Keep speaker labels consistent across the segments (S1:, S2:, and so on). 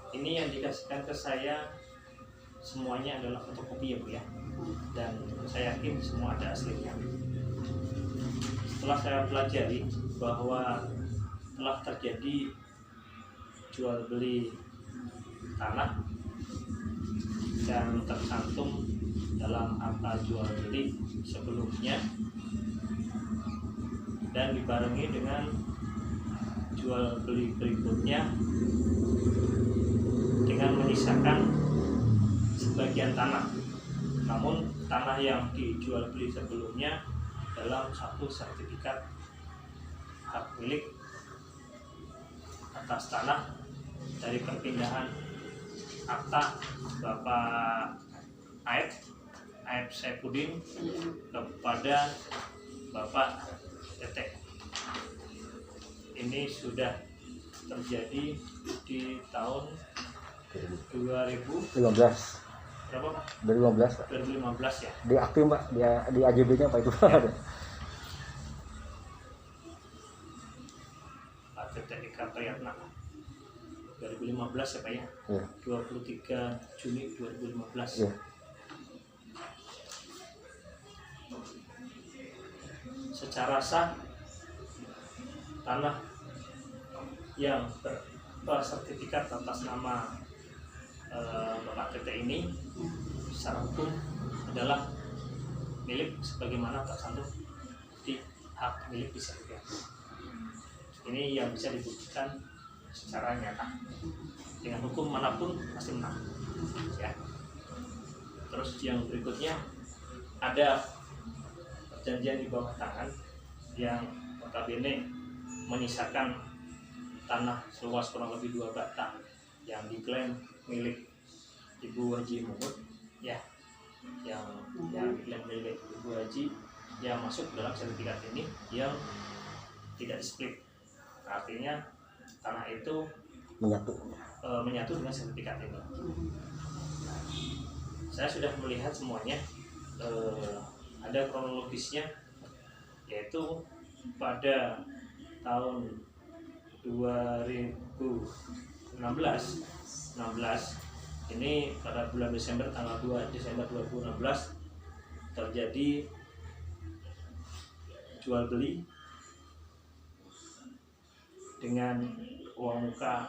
S1: Ini yang dikasihkan ke saya semuanya adalah fotokopi ya Bu ya, dan saya yakin semua ada aslinya. Setelah saya pelajari bahwa telah terjadi jual beli tanah yang tercantum dalam akta jual beli sebelumnya dan dibarengi dengan jual beli berikutnya dengan menyisakan sebagian tanah, namun tanah yang dijual beli sebelumnya dalam satu sertifikat hak milik atas tanah dari perpindahan akta Bapak Aib Saifuddin kepada Bapak Tete. Ini sudah terjadi di tahun 2015. Berapa Pak?
S2: 2015 Pak.
S1: 2015 ya.
S2: Di aktif Pak, di AJB-nya Pak itu Pak.
S1: Ya. Pak Tete Eka Priyatna 2015 ya Pak ya.
S2: Ya.
S1: 23 Juni 2015.
S2: Ya.
S1: Secara sah tanah yang bersertifikat atas nama Bapak Tete ini secara hukum adalah milik sebagaimana tercantum di hak milik di sertifikat. Ini yang bisa dibuktikan secara nyata. Dengan hukum manapun pasti menang. Ya. Terus yang berikutnya ada perjanjian di bawah tangan yang notabene menyisakan tanah seluas kurang lebih 2 batang yang diklaim milik Ibu Haji Mumut ya, yang diklaim milik Ibu Haji yang masuk dalam sertifikat ini yang tidak split, artinya tanah itu menyatu dengan sertifikat ini. Saya sudah melihat semuanya, ada kronologisnya, yaitu pada tahun 2016 ini pada bulan Desember, tanggal 2 Desember 2016 terjadi jual beli dengan uang muka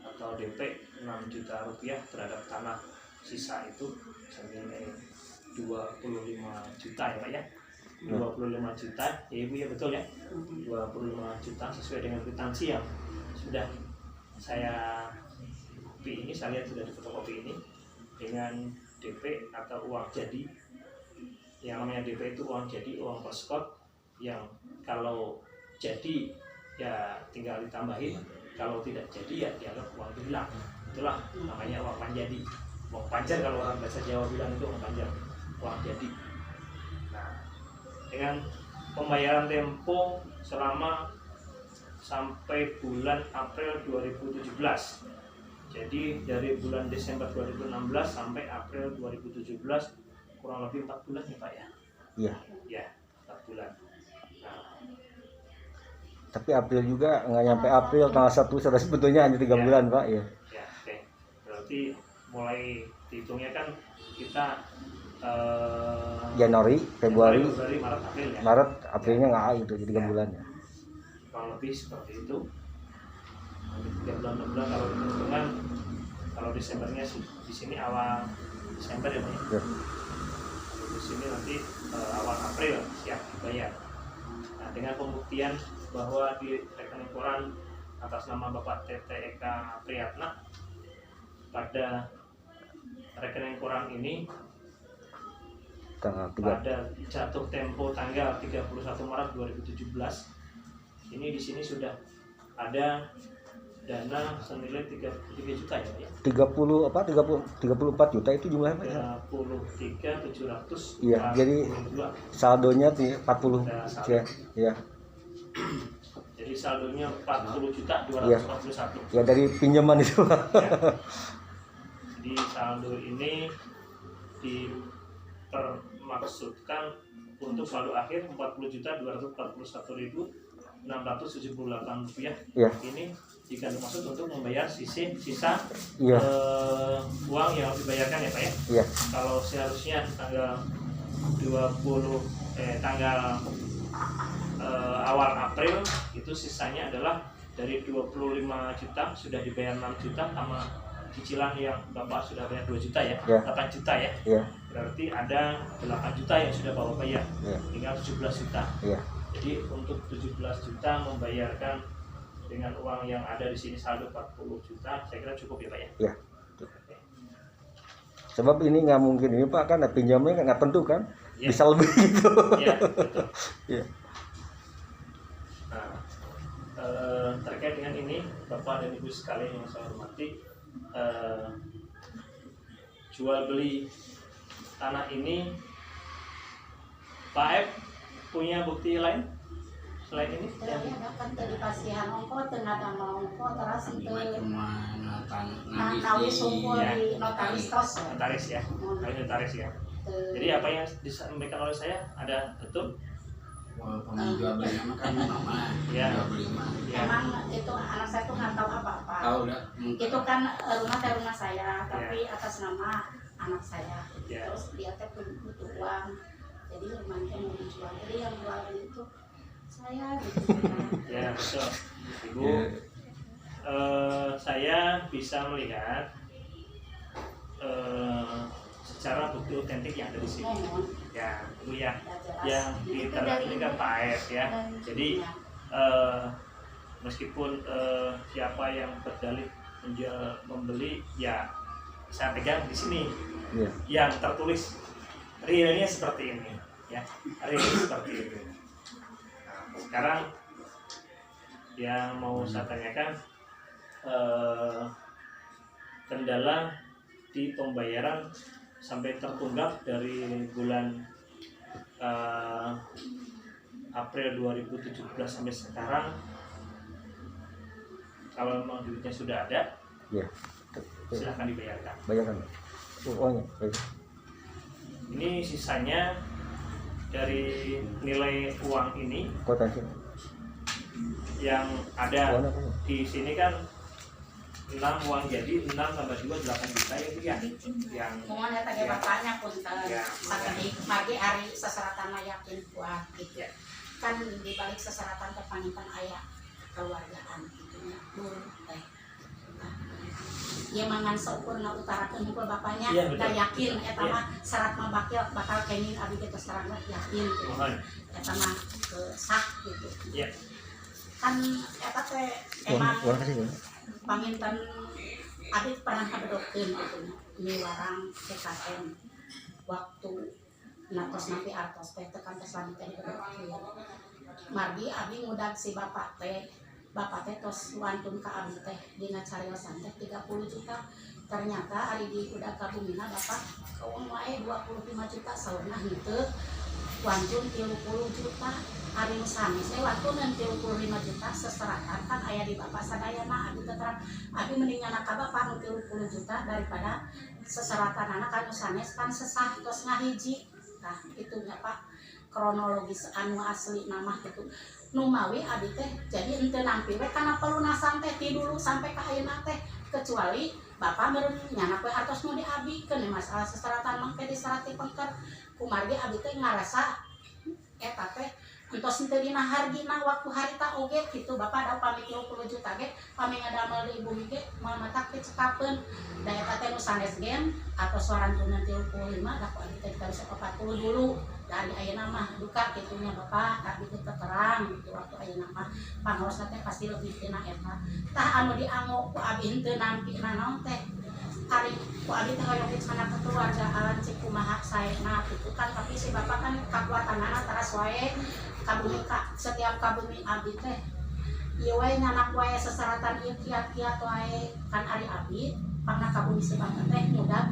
S1: atau DP 6 juta rupiah terhadap tanah sisa itu senilai 25 juta ya Pak ya. 25 juta ya Ibu ya, betul ya, 25 juta sesuai dengan kwitansi yang sudah saya kopi ini, saya lihat sudah di fotokopi ini dengan DP atau uang jadi. Yang namanya DP itu uang jadi, uang perskot yang kalau jadi ya tinggal ditambahin, kalau tidak jadi ya dianggap uang itu hilang. Itulah namanya uang panjadi, uang panjar kalau orang bahasa Jawa bilang itu uang panjar, uang jadi. Dengan pembayaran tempo selama sampai bulan April 2017. Jadi dari bulan Desember 2016 sampai April 2017 kurang lebih 4 bulan ya Pak ya?
S2: Iya.
S1: Ya, 4 bulan. Nah,
S2: tapi April juga nggak nyampe April, tanggal 1 sudah sebetulnya hanya 3 bulan Pak ya.
S1: Ya, oke. Berarti mulai dihitungnya kan kita
S2: Januari, Februari,
S1: Maret, April ya.
S2: Maret, Aprilnya nggak itu, jadi 3 bulan ya.
S1: Kurang lebih seperti itu. Nanti 3 bulan, 6 bulan kalau hitungan, kalau Desembernya di sini awal Desember ya Pak ya. Di sini nanti awal April siap dibayar. Nah, dengan pembuktian bahwa di rekening koran atas nama Bapak Tete Eka Priyatna, pada rekening koran ini pada jatuh tempo tanggal 31 Maret 2017 ini di sini sudah ada dana senilai 33 juta ya Pak ya. 34 juta itu jumlahnya Pak ya. 33.700.
S2: Iya, jadi saldonya 40 ya. Iya.
S1: Jadi saldonya 40.241.
S2: Ya dari pinjaman itu. Ya.
S1: Jadi saldo ini dipermaksudkan untuk saldo akhir 40.241.000 Rp678
S2: Iya.
S1: ini jika dimaksud untuk membayar sisa
S2: Iya.
S1: uang yang harus dibayarkan ya Pak ya.
S2: Iya.
S1: Kalau seharusnya tanggal awal April itu sisanya adalah dari 25 juta sudah dibayar 6 juta sama cicilan yang Bapak sudah bayar 2 juta ya,
S2: Ya.
S1: 8 juta ya.
S2: Iya.
S1: Berarti ada 8 juta yang sudah Bapak bayar.
S2: Iya.
S1: Tinggal 17 juta.
S2: Iya.
S1: Jadi untuk 17 juta membayarkan dengan uang yang ada di sini saldo 40 juta, saya kira cukup ya Pak ya.
S2: Iya. Sebab ini nggak mungkin ini Pak, kan pinjamnya nggak tentu kan,
S1: Ya.
S2: bisa lebih gitu.
S1: Iya, betul.
S2: Iya.
S1: Nah, terkait dengan ini Bapak dan Ibu sekalian yang saya hormati, jual beli tanah ini Pak F punya bukti lain selain ini?
S3: Tadi ada kan tadi kasihan ongko tengah ada ongko terus itu nawi sumpul
S1: Ya.
S3: di notaris tos
S1: Notaris ya, notaris ya. Jadi apa yang disampaikan oleh saya ada betul?
S4: Jual beli nama kan mama.
S1: Ya.
S4: Jual beli mah.
S1: Ya.
S3: emang itu anak saya tuh nggak tahu apa-apa
S4: Tahu dah.
S3: itu kan rumah saya tapi atas nama anak saya
S1: Ya.
S3: terus dia teh butuh uang jadi rumahnya mau dijual jadi yang jual beli itu saya gitu.
S1: Ya betul. Ibu,
S2: Iya.
S1: saya bisa melihat secara bukti otentik yang ada di sini.
S3: Mohon
S1: Ya, Ibu ya.
S3: ya jelas
S1: Yang
S3: Itu
S1: diterangkan
S3: dari
S1: ini kan Pak F ya.
S3: dari-
S1: Jadi
S3: ya.
S1: meskipun siapa yang berdalih membeli ya saya pegang di sini
S2: Iya.
S1: yang tertulis realnya seperti ini ya, real seperti ini. Nah, sekarang yang mau saya tanyakan kendala di pembayaran sampai tertunggak dari bulan April 2017 sampai sekarang. Kalau memang duitnya sudah ada,
S2: Iya.
S1: silahkan dibayarkan.
S2: Bayarkan. Uangnya. Baik.
S1: Ini sisanya dari nilai uang ini
S2: Kuotansi.
S1: yang ada
S2: Uangnya apa?
S1: di sini kan 6 uang jadi 6 tambah 2 8 juta itu ya yang
S3: Mohon ya tadi
S1: Ya.
S3: bapaknya punten
S1: Ya.
S3: sakit magi hari seseratan yakin buat gitu.
S1: Ya.
S3: Kan di balik seseratan kepangitan ayah keluargaan gitu ya. Teh. Ya mangan seukurna utarakeun hukul bapaknya
S1: Iya, betul.
S3: da yakin eta
S1: Iya.
S3: mah syarat mah bakal kenging abi teh terserang yakin gitu.
S1: mohon
S3: Eta mah sah gitu.
S1: ya
S3: Kan eta teh
S2: Uang
S3: emang
S2: kasih. Bang.
S3: paminten abi pernah kabedokeun gitu ini warang PKM waktu natos napi artos teh tekan tes lagi teh dibedokeun margi abi ngudag si bapak teh tos wantun ka abi teh dina cariosan teh 30 juta ternyata ari di udah ka bumina bapak kawan wae 25 juta saurna henteu wantun 30 juta hari sanes wantun 35 juta seseratan kan aya di bapak sadayana abi terang abi mending anak ka bapak nu 30 juta daripada seseratan anak anu sanes kan sesah tos ngahiji nah itu nya Pak kronologis anu asli nama itu nu mawi abi teh jadi henteu nampi we kana pelunasan teh ti dulu sampai ka ayeuna teh kecuali bapak meureun nyana we hartos nu diabikeun masalah seseratan mangke diserati pengker kumargi abi teh ngarasa eta teh entos henteu dina hargina waktu harita oge kitu bapak da pami 30 juta ge pami ngadamel di ibu ge moal matak teh cekapeun da eta teh nu sanes gen atau suarantunna 35 da ku abi teh harus 40 dulu dari ayeuna mah duka kitunya bapak abi teh terang gitu waktu ayeuna mah pangaosna teh pasti lebih tina eta tah anu diango ku abi henteu nampi naon teh ari ku abi teh hoyong kana kekeluargaan cek kumaha saena gitu kan tapi si bapak kan kakuatanana teras wae kabumi setiap kabumi abi teh ieu wae nyanak wae seseratan ieu kiat-kiat wae kan ari abi pangna kabumi si bapak teh mudah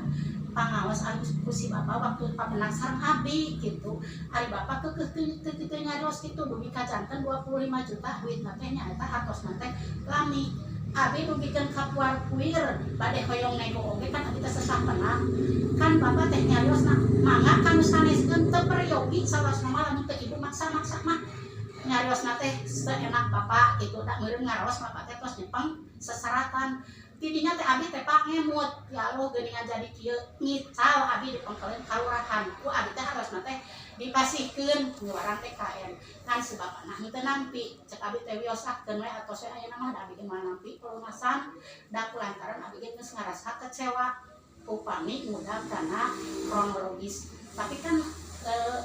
S3: pangawas anu ku si bapak waktu papenak sareng abi gitu ari bapak keukeuh teu nyarios kitu dugi kajanten 25 juta duitna teh nyaeta hartosna teh lami abi dugikeun ka puar kuir bade hoyong nego oge kan abi teh sesah penang kan bapak teh nyariosna mangga kanu saneskeun teu peryogi salasna mah lamun teu ibu maksa-maksa mah nyariosna teh seenak bapak gitu, tak meureun ngaraos bapak teh tos nyepeng sesaratan. Tidinya teh abi teh pak ngemut, ya Allah geuningan jadi kieu ngical abi dipengkeleun kalurahan. Ku abi teh harosna teh dipasihkeun nyuarang TKN. Kan si bapana henteu nampi, cek abi teh wiosahkeun we atos we ayeuna mah da abi ge moal nampi pelunasan da kulantaran abi ge geus ngarasa kecewa. Upami mudah karena kronologis. Tapi kan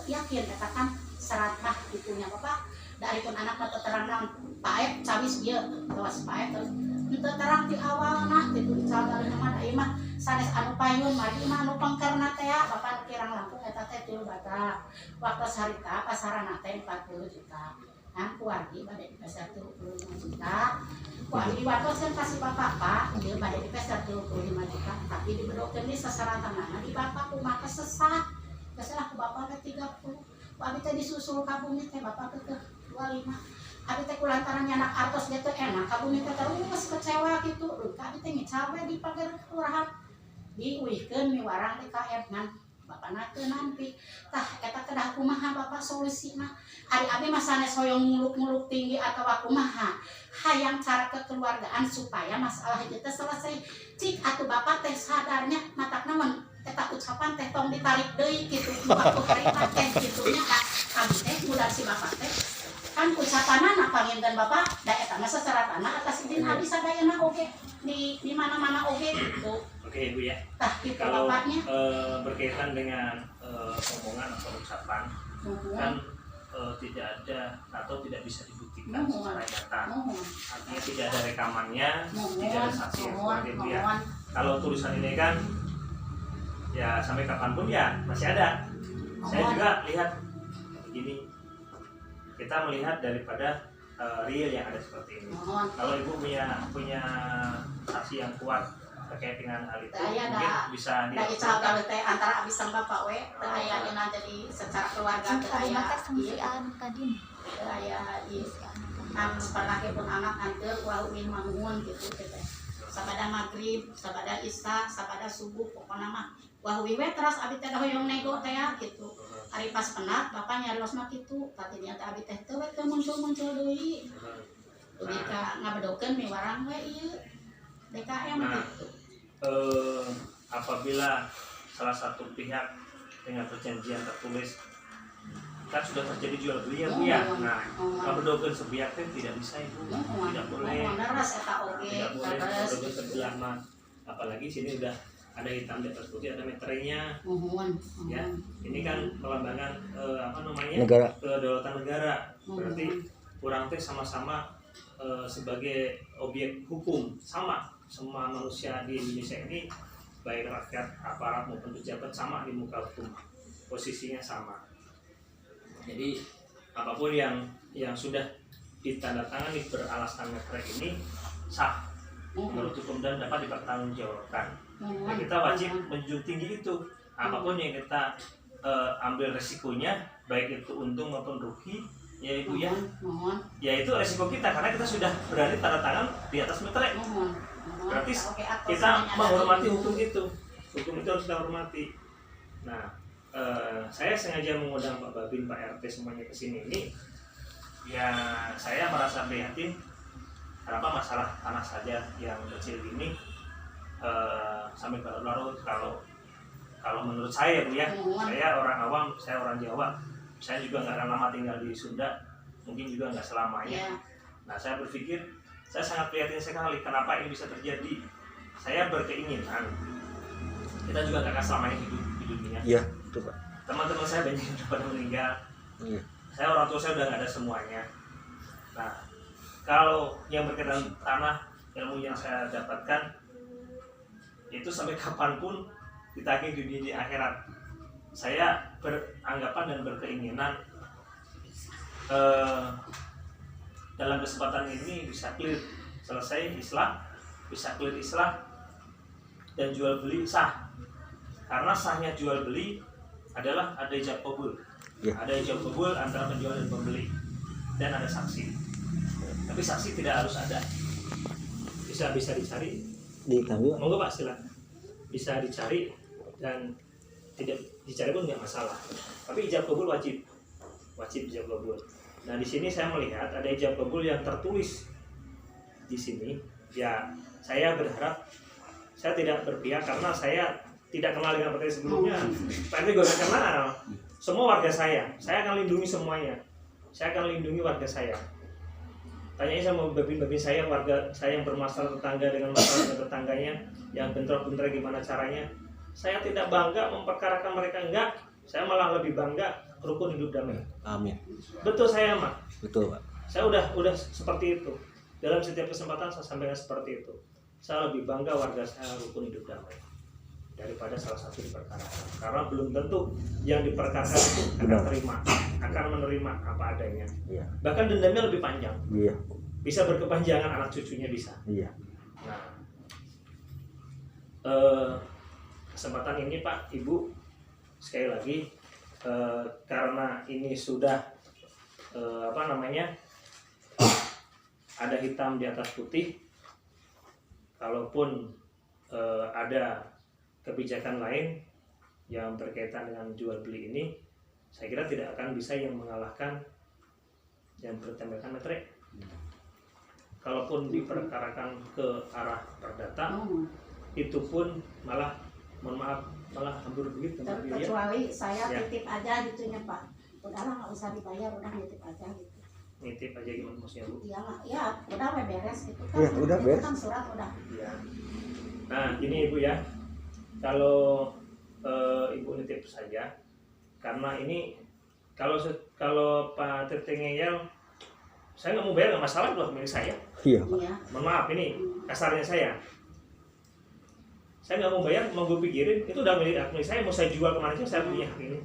S3: yakin eta kan seratah itunya bapak dari pun anak mata terang paet cawis dia tewas paet terus ente terang di awal nah gitu dicagal nama da mah sanes anu payun mari mah anu pangkarna teh bapak kirang Lampung eta teh 3 bata waktu sarita pasarana teh 40 juta kan kuardi bade dipeser 35 juta kuardi diwatoskeun kasih bapak pak ieu bade dipeser 35 juta tapi dibedokeun di sasaratanana di bapak kumaha kesesat kesalah ku bapak teh 30 ku abi teh disusul ka bumi teh bapak teh 25 abi teh kulantaran anak artos dia teh enak ka bumi teh terus kecewa gitu ka abi teh ngicawe di pagar kelurahan diuihkeun miwarang di KF ngan bapana teu nampi tah eta kedah kumaha bapak solusina ari abi mah sanes hoyong muluk-muluk tinggi atawa kumaha hayang cara kekeluargaan supaya masalah ieu teh selesai cik atuh bapak teh sadarnya matak naon eta ucapan teh tong ditarik deui kitu waktu harita teh kitunya abi teh budak si bapak teh kan ucapanana panginten bapak da eta mah sasaratana atas izin abi sadayana oge di mana-mana oge gitu.
S1: Oke Ibu ya.
S3: Tah gitu
S1: Kalau
S3: bapaknya.
S1: berkaitan dengan omongan atau ucapan kan tidak ada atau tidak bisa dibuktikan secara nyata. Artinya tidak ada rekamannya, tidak ada saksi yang kuat Ibu ya. Kalau tulisan ini kan ya sampai kapanpun ya masih ada. Saya juga lihat begini, kita melihat daripada real yang ada seperti ini. Kalau Ibu punya saksi yang kuat terkait dengan hal itu, mungkin bisa
S3: diical kalau teh antara abis sama bapak we, aya dina jadi secara keluarga teh aya
S5: kadin.
S3: Aya ieu pernah pun anak anteur wau min mangun gitu teh. Sabada magrib, sabada isya, sabada subuh pokona mah wah we terus abi teh hoyong nego teh gitu. Ari pas penat bapak nyarios mah kitu, tadinya teh abi teh teu we muncul-muncul deui. Jadi ka ngabedokeun miwarang we ieu DKM gitu.
S1: Apabila salah satu pihak dengan perjanjian tertulis kan sudah terjadi jual beli ya Bu ya. Nah, ngabedokeun sepihak teh tidak bisa Ibu. Tidak boleh. Tidak boleh ngabedokeun sebelah mah. Apalagi sini udah ada hitam di atas putih, ada meternya. Ya, ini kan melambangkan
S2: negara,
S1: kedaulatan negara. Berarti kurang teh sama-sama sebagai objek hukum sama semua manusia di Indonesia ini, baik rakyat, aparat maupun pejabat sama di muka hukum, posisinya sama. Jadi apapun yang sudah ditandatangani beralaskan meter ini sah menurut hukum dan dapat dipertanggungjawabkan. Nah, kita wajib menjunjung tinggi itu. Apapun yang kita ambil resikonya, baik itu untung maupun rugi, ya Ibu ya. Ya itu resiko kita karena kita sudah berani tanda tangan di atas meter. Berarti kita menghormati hukum itu. Hukum itu harus kita hormati. Nah, saya sengaja mengundang Pak Babin, Pak RT semuanya ke sini ini. Ya, saya merasa prihatin. Kenapa masalah tanah saja yang kecil ini sampai berlarut. Kalau menurut saya Bu ya, saya orang awam, saya orang Jawa. Saya juga nggak akan lama tinggal di Sunda, mungkin juga nggak selamanya. Nah, saya berpikir saya sangat prihatin sekali kenapa ini bisa terjadi. Saya berkeinginan kita juga gak akan selamanya hidup di dunia.
S2: Iya, betul Pak.
S1: Teman-teman saya banyak yang pada meninggal. Iya. Saya orang tua saya udah gak ada semuanya. Nah, kalau yang berkaitan tanah, ilmu yang saya dapatkan itu sampai kapanpun ditagih di dunia akhirat. Saya beranggapan dan berkeinginan dalam kesempatan ini bisa clear selesai islah, bisa clear islah dan jual beli sah. Karena sahnya jual beli adalah ada ijab qabul. Ada ijab qabul antara penjual dan pembeli dan ada saksi. Tapi saksi tidak harus ada. Bisa dicari. Monggo Pak silakan. Bisa dicari dan tidak dicari pun nggak masalah. Tapi ijab qabul wajib ijab qabul. Nah di sini saya melihat ada ijab kabul yang tertulis di sini. Ya saya berharap, saya tidak berpihak karena saya tidak kenal dengan Pak RT sebelumnya. Pak RT juga tidak kenal. Semua warga saya akan lindungi semuanya. Saya akan lindungi warga saya. Tanyain sama babin-babin saya, warga saya yang bermasalah tetangga dengan masalah dengan tetangganya, yang bentrok-bentrok gimana caranya. Saya tidak bangga memperkarakan mereka, enggak. Saya malah lebih bangga rukun hidup damai.
S2: Amin.
S1: Betul saya, Mak.
S2: Betul, Pak.
S1: Saya udah seperti itu. Dalam setiap kesempatan saya sampaikan seperti itu. Saya lebih bangga warga saya rukun hidup damai daripada salah satu diperkarakan. Karena belum tentu yang diperkarakan itu akan menerima apa adanya.
S2: Iya.
S1: Bahkan dendamnya lebih panjang.
S2: Iya.
S1: Bisa berkepanjangan, anak cucunya bisa.
S2: Iya.
S1: Nah, kesempatan ini Pak, Ibu, sekali lagi karena ini sudah ada hitam di atas putih. Kalaupun ada kebijakan lain yang berkaitan dengan jual beli ini, saya kira tidak akan bisa yang mengalahkan yang bertembakkan metre. Kalaupun diperkarakan ke arah perdata, itu pun malah, mohon maaf, malah hampir begitu.
S3: Kecuali saya
S1: Ya.
S3: titip aja gitunya Pak. Udahlah nggak usah dibayar, udah nitip aja gitu.
S1: Nitip aja gimana maksudnya Bu?
S3: Iya nggak, ya udah beres gitu kan.
S2: Ya, udah
S3: Itu
S2: beres.
S3: kan surat udah.
S1: Ya. Nah ini Ibu ya, kalau Ibu nitip saja, karena ini kalau Pak Tete ngeyel, saya nggak mau bayar, nggak masalah, itu hak milik saya.
S2: Iya.
S3: Iya.
S1: Mohon maaf ini kasarnya saya nggak mau bayar, mau gue pikirin itu udah milik saya, mau saya jual kemana aja saya punya hak ini.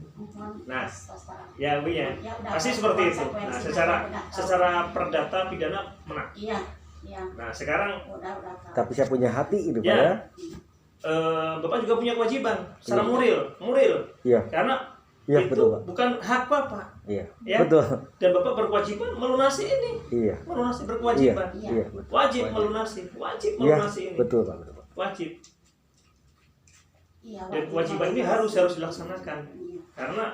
S1: Nah, ya Bu ya, pasti seperti itu. Nah, secara perdata pidana menang.
S3: Iya, iya.
S1: Nah sekarang
S3: Udah.
S2: Tapi saya punya hati itu, Pak
S1: Ya.
S2: ya.
S1: Bapak juga punya kewajiban secara moral,
S2: Iya.
S1: karena
S2: Iya,
S1: itu
S2: betul, Pak.
S1: bukan hak Bapak,
S2: Iya.
S1: ya.
S2: Betul.
S1: Dan Bapak berkewajiban melunasi ini,
S2: Iya.
S1: melunasi
S2: Iya.
S1: berkewajiban,
S2: Iya, betul.
S1: wajib melunasi
S2: Iya,
S1: ini,
S2: betul, Pak. Betul, Pak.
S1: wajib.
S3: Iya,
S1: Dan kewajiban ini harus dilaksanakan,
S3: Iya.
S1: karena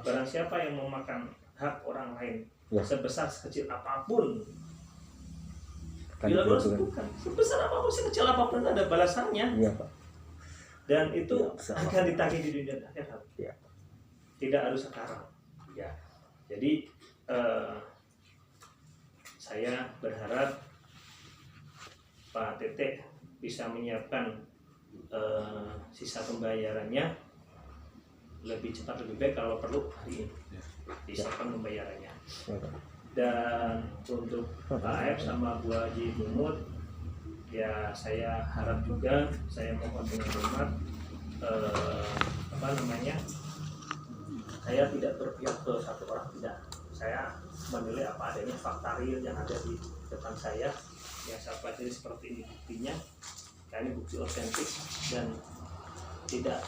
S1: barang siapa yang memakan hak orang lain
S2: Ya.
S1: sebesar sekecil apapun,
S2: Kan
S1: bila
S2: betul, kan.
S1: bukan sebesar apapun, sekecil apapun ada balasannya.
S2: Iya, Pak.
S1: Dan itu
S2: Ya, sama.
S1: akan ditagih di dunia akhirat.
S2: Ya.
S1: Tidak harus sekarang. Ya. Jadi saya berharap Pak Tete bisa menyiapkan sisa pembayarannya lebih cepat lebih baik, kalau perlu hari ini disiapkan pembayarannya.
S2: Ya, Pak.
S1: Dan untuk Pak Aep sama Bu Haji Mumut, ya saya harap juga, saya mohon dengan hormat, saya tidak berpihak ke satu orang, tidak. Saya menilai apa adanya, fakta real yang ada di depan saya, yang saya pelajari seperti ini buktinya. Nah, ini bukti otentik dan tidak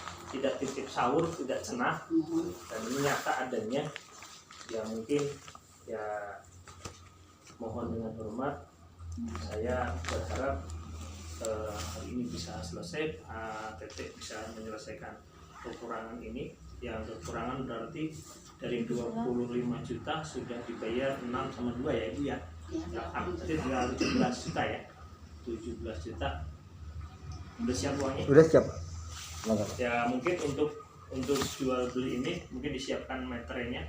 S1: titip sahur, tidak cenah, dan ini nyata adanya. Ya mungkin ya mohon dengan hormat, saya berharap hari ini bisa selesai, Tete bisa menyelesaikan kekurangan ini. Yang kekurangan berarti dari 25 juta sudah dibayar 6 sama 2 ya Ibu ya. Jadi tinggal 17 juta ya. 17 juta. Udah siap uangnya?
S2: Udah siap, Pak. Mangga, Pak.
S1: Ya mungkin untuk jual beli ini mungkin disiapkan meternya